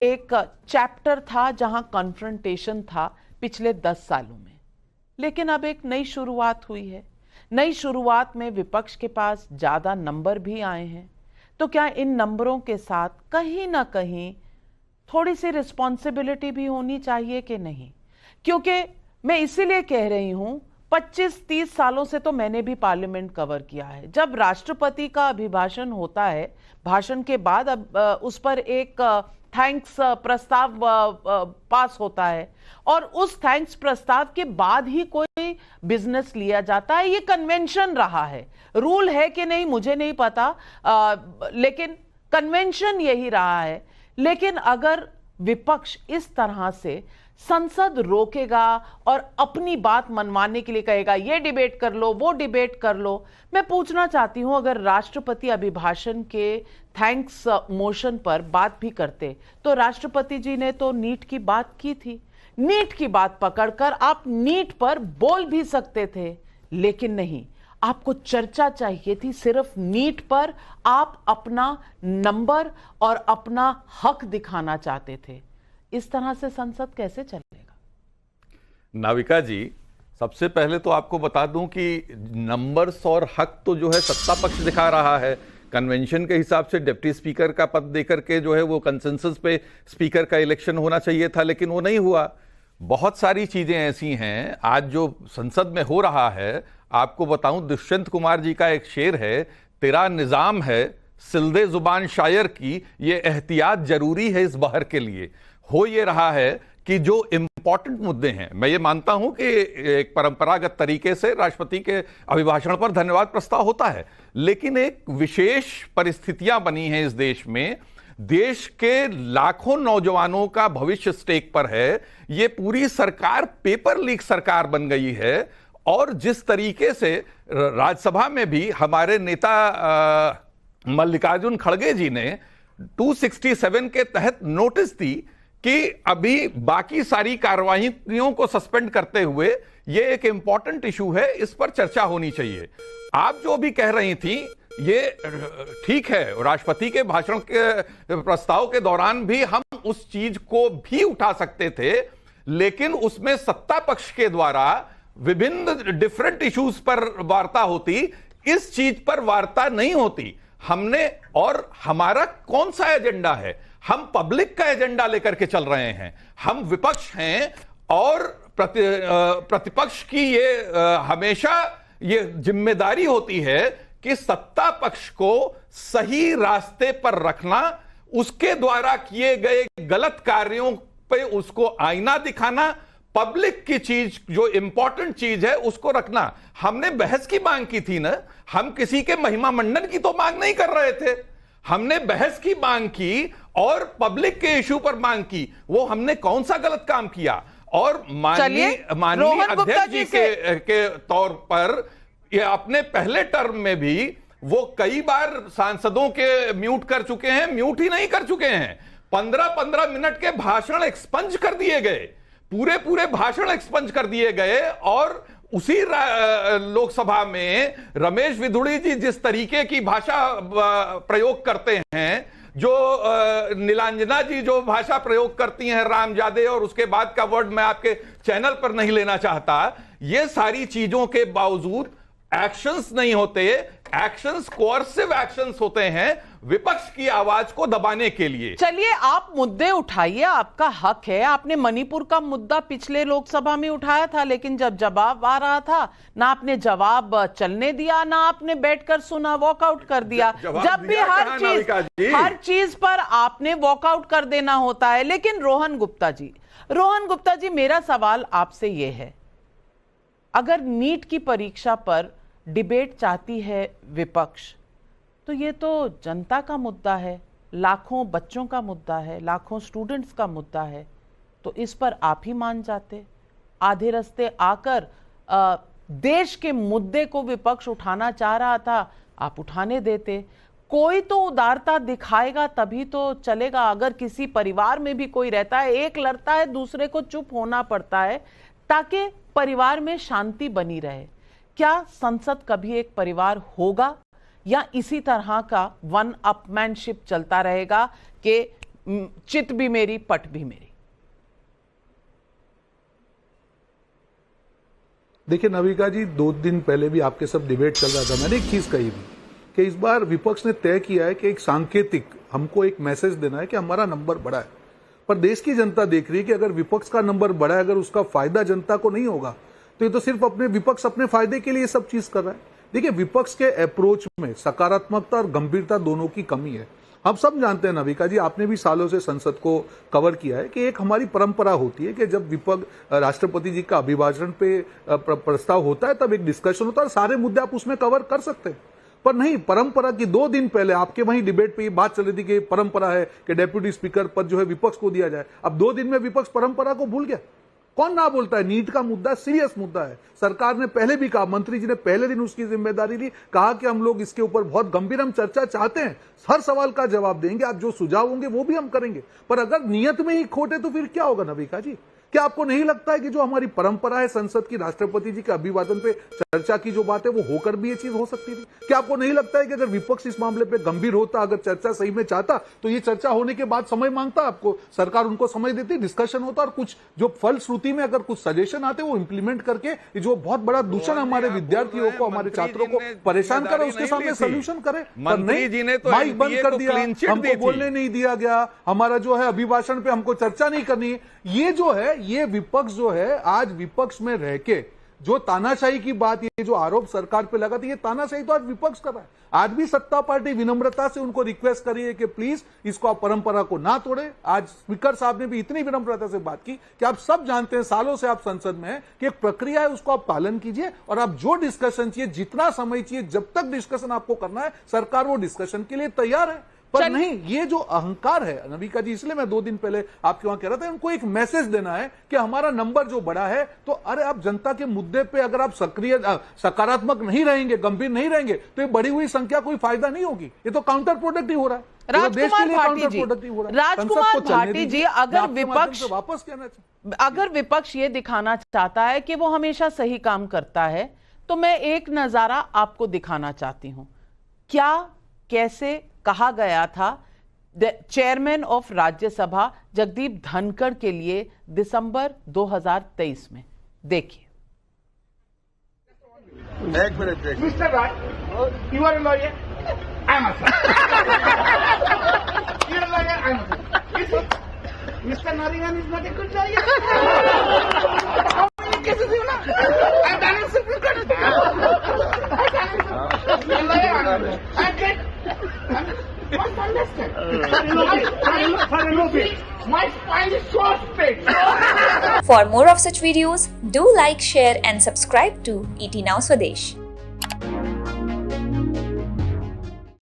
एक चैप्टर था जहां कॉन्फ्रंटेशन था पिछले 10 सालों में, लेकिन अब एक नई शुरुआत हुई है। नई शुरुआत में विपक्ष के पास ज्यादा नंबर भी आए हैं, तो क्या इन नंबरों के साथ कहीं ना कहीं थोड़ी सी रिस्पॉन्सिबिलिटी भी होनी चाहिए कि नहीं? क्योंकि मैं इसीलिए कह रही हूं, 25-30 सालों से तो मैंने भी पार्लियामेंट कवर किया है। जब राष्ट्रपति का अभिभाषण होता है, भाषण के बाद अब उस पर एक थैंक्स प्रस्ताव पास होता है और उस थैंक्स प्रस्ताव के बाद ही कोई बिजनेस लिया जाता है। ये कन्वेंशन रहा है, रूल है कि नहीं मुझे नहीं पता, लेकिन कन्वेंशन यही रहा है। लेकिन अगर विपक्ष इस तरह से संसद रोकेगा और अपनी बात मनवाने के लिए कहेगा ये डिबेट कर लो, वो डिबेट कर लो, मैं पूछना चाहती हूं, अगर राष्ट्रपति अभिभाषण के थैंक्स मोशन पर बात भी करते तो राष्ट्रपति जी ने तो नीट की बात की थी। नीट की बात पकड़कर आप नीट पर बोल भी सकते थे, लेकिन नहीं, आपको चर्चा चाहिए थी सिर्फ नीट पर। आप अपना नंबर और अपना हक दिखाना चाहते थे। इस तरह से संसद कैसे चलेगा? नाविका जी, सबसे पहले तो आपको बता दूं कि नंबर्स और हक तो जो है सत्ता पक्ष दिखा रहा है। कन्वेंशन के हिसाब से डिप्टी स्पीकर का पद देकर के जो है वो कंसेंसस पे स्पीकर का इलेक्शन होना चाहिए था, लेकिन वो नहीं हुआ। बहुत सारी चीजें ऐसी हैं आज जो संसद में हो रहा है। आपको बताऊं, दुष्यंत कुमार जी का एक शेर है, तेरा निजाम है सिल्दे जुबान शायर की, ये एहतियात जरूरी है इस बहर के लिए। हो ये रहा है कि जो इंपॉर्टेंट मुद्दे हैं, मैं ये मानता हूं कि एक परंपरागत तरीके से राष्ट्रपति के अभिभाषण पर धन्यवाद प्रस्ताव होता है, लेकिन एक विशेष परिस्थितियां बनी हैं इस देश में। देश के लाखों नौजवानों का भविष्य स्टेक पर है। ये पूरी सरकार पेपर लीक सरकार बन गई है और जिस तरीके से राज्यसभा में भी हमारे नेता मल्लिकार्जुन खड़गे जी ने 267 के तहत नोटिस दी कि अभी बाकी सारी कार्रवाइयों को सस्पेंड करते हुए ये एक इंपॉर्टेंट इशू है, इस पर चर्चा होनी चाहिए। आप जो भी कह रही थी ये ठीक है, राष्ट्रपति के भाषण के प्रस्ताव के दौरान भी हम उस चीज को भी उठा सकते थे, लेकिन उसमें सत्ता पक्ष के द्वारा विभिन्न डिफरेंट इश्यूज पर वार्ता होती, इस चीज पर वार्ता नहीं होती। हमने, और हमारा कौन सा एजेंडा है? हम पब्लिक का एजेंडा लेकर के चल रहे हैं। हम विपक्ष हैं और प्रतिपक्ष की ये हमेशा ये जिम्मेदारी होती है कि सत्ता पक्ष को सही रास्ते पर रखना, उसके द्वारा किए गए गलत कार्यों पे उसको आईना दिखाना, पब्लिक की चीज जो इंपॉर्टेंट चीज है उसको रखना। हमने बहस की मांग की थी ना, हम किसी के महिमा मंडन की तो मांग नहीं कर रहे थे। हमने बहस की मांग की और पब्लिक के इशू पर मांग की। वो हमने कौन सा गलत काम किया? और माननीय अध्यक्ष जी के तौर पर ये अपने पहले टर्म में भी वो कई बार सांसदों के म्यूट कर चुके हैं, म्यूट ही नहीं कर चुके हैं, 15-15 मिनट के भाषण एक्सपंज कर दिए गए, पूरे भाषण एक्सपंज कर दिए गए। और उसी लोकसभा में रमेश विधुड़ी जी जिस तरीके की भाषा प्रयोग करते हैं, जो नीलांजना जी जो भाषा प्रयोग करती हैं रामजादे, और उसके बाद का वर्ड मैं आपके चैनल पर नहीं लेना चाहता, ये सारी चीजों के बावजूद एक्शंस नहीं होते। एक्शंस कोअर्सिव एक्शंस होते हैं विपक्ष की आवाज को दबाने के लिए। चलिए, आप मुद्दे उठाइए, आपका हक है। आपने मणिपुर का मुद्दा पिछले लोकसभा में उठाया था, लेकिन जब जवाब आ रहा था ना आपने जवाब चलने दिया, ना आपने बैठकर सुना, वॉकआउट कर दिया। जब भी हर चीज पर आपने वॉकआउट कर देना होता है। लेकिन रोहन गुप्ता जी, मेरा सवाल आपसे यह है, अगर नीट की परीक्षा पर डिबेट चाहती है विपक्ष, तो ये तो जनता का मुद्दा है, लाखों बच्चों का मुद्दा है, लाखों स्टूडेंट्स का मुद्दा है, तो इस पर आप ही मान जाते। आधे रास्ते आकर देश के मुद्दे को विपक्ष उठाना चाह रहा था, आप उठाने देते। कोई तो उदारता दिखाएगा तभी तो चलेगा। अगर किसी परिवार में भी कोई रहता है, एक लड़ता है, दूसरे को चुप होना पड़ता है ताकि परिवार में शांति बनी रहे। क्या संसद कभी एक परिवार होगा या इसी तरह का वन अपमैनशिप चलता रहेगा कि चित भी मेरी, पट भी मेरी। देखिए नविका जी, 2 दिन पहले भी आपके सब डिबेट चल रहा था, मैंने एक चीज कही थी कि इस बार विपक्ष ने तय किया है कि एक सांकेतिक हमको एक मैसेज देना है कि हमारा नंबर बड़ा है। पर देश की जनता देख रही है कि अगर विपक्ष का नंबर बड़ा है, अगर उसका फायदा जनता को नहीं होगा तो ये तो सिर्फ विपक्ष अपने फायदे के लिए सब चीज कर रहा है। देखिए, विपक्ष के अप्रोच में सकारात्मकता और गंभीरता दोनों की कमी है। हम सब जानते हैं नविका जी, आपने भी सालों से संसद को कवर किया है कि एक हमारी परंपरा होती है कि जब विपक्ष राष्ट्रपति जी का अभिभाषण पे प्रस्ताव होता है तब एक डिस्कशन होता है और सारे मुद्दे आप उसमें कवर कर सकते हैं। पर नहीं, परंपरा की 2 दिन पहले आपके वहीं डिबेट पे ये बात चल रही थी कि परंपरा है कि डेप्यूटी स्पीकर पद जो है विपक्ष को दिया जाए। अब 2 दिन में विपक्ष परंपरा को भूल गया। कौन ना बोलता है? नीट का मुद्दा सीरियस मुद्दा है। सरकार ने पहले भी कहा, मंत्री जी ने पहले दिन उसकी जिम्मेदारी ली, कहा कि हम लोग इसके ऊपर बहुत गंभीर हम चर्चा चाहते हैं, हर सवाल का जवाब देंगे, आप जो सुझाव होंगे वो भी हम करेंगे। पर अगर नियत में ही खोटे तो फिर क्या होगा नविका जी? क्या आपको नहीं लगता है कि जो हमारी परंपरा है संसद की, राष्ट्रपति जी के अभिवादन पे चर्चा की जो बात है वो होकर भी ये चीज हो सकती थी? क्या आपको नहीं लगता है कि अगर विपक्ष इस मामले पे गंभीर होता, अगर चर्चा सही में चाहता तो ये चर्चा होने के बाद समय मांगता आपको, सरकार उनको समय देती, डिस्कशन होता और कुछ जो फलश्रुति में अगर कुछ सजेशन आते वो इंप्लीमेंट करके जो बहुत बड़ा दूषण हमारे विद्यार्थियों को, हमारे छात्रों को परेशान करे उसके सामने सोल्यूशन करे। पर नहीं, माइक बंद कर दिया, हमको बोलने नहीं दिया गया, हमारा जो है अभिभाषण पे हमको चर्चा नहीं करनी है। ये जो है, ये विपक्ष जो है आज विपक्ष में रह के जो तानाशाही की बात, ये जो आरोप सरकार पे लगा था, ये तानाशाही तो आज विपक्ष कर रहा है। आज भी सत्ता पार्टी विनम्रता से उनको रिक्वेस्ट करी है कि प्लीज इसको आप परंपरा को ना तोड़े। आज स्पीकर साहब ने भी इतनी विनम्रता से बात की कि आप सब जानते हैं, सालों से आप संसद में हैं, कि एक प्रक्रिया है, उसको आप पालन कीजिए और आप जो डिस्कशन चाहिए, जितना समय चाहिए, जब तक डिस्कशन आपको करना है, सरकार वो डिस्कशन के लिए तैयार है। पर नहीं, ये जो अहंकार है नविका जी, इसलिए मैं 2 दिन पहले आपके वहां कह रहा था, उनको एक मैसेज देना है कि हमारा नंबर जो बड़ा है, तो अरे आप जनता के मुद्दे पे अगर आप सकारात्मक नहीं रहेंगे, गंभीर नहीं रहेंगे, तो ये बढ़ी हुई संख्या कोई फायदा नहीं होगी। ये तो काउंटर प्रोडक्टिव हो रहा है, राजकुमार भाटी जी, अगर विपक्ष ये दिखाना चाहता है कि वो हमेशा सही काम करता है, तो मैं एक नजारा आपको दिखाना चाहती हूं। क्या, कैसे कहा गया था चेयरमैन ऑफ राज्यसभा जगदीप धनखड़ के लिए दिसंबर 2023 में? देखिए। एक minute, mister Rai, you are a lawyer, I am a you are a lawyer, I am a mister Naringan is not a good lawyer. How many cases you know? I have done it simple cut. I get must understand. My spine is so straight. For more of such videos, do like, share and subscribe to ET Now Swadesh.